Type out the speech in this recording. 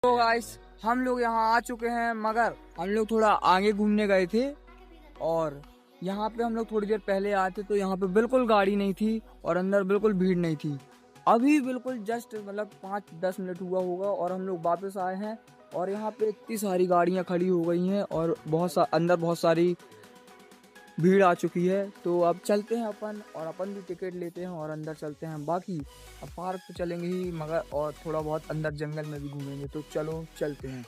तो गाइस हम लोग यहाँ आ चुके हैं, मगर हम लोग थोड़ा आगे घूमने गए थे और यहाँ पे हम लोग थोड़ी देर पहले आए थे तो यहाँ पे बिल्कुल गाड़ी नहीं थी और अंदर बिल्कुल भीड़ नहीं थी। अभी बिल्कुल जस्ट मतलब 5-10 मिनट हुआ होगा और हम लोग वापस आए हैं और यहाँ पे इतनी सारी गाड़ियाँ खड़ी हो गई हैं और अंदर बहुत सारी भीड़ आ चुकी है। तो अब चलते हैं अपन, और अपन भी टिकट लेते हैं और अंदर चलते हैं। बाकी अब पार्क तो चलेंगे ही, मगर और थोड़ा बहुत अंदर जंगल में भी घूमेंगे। तो चलो चलते हैं।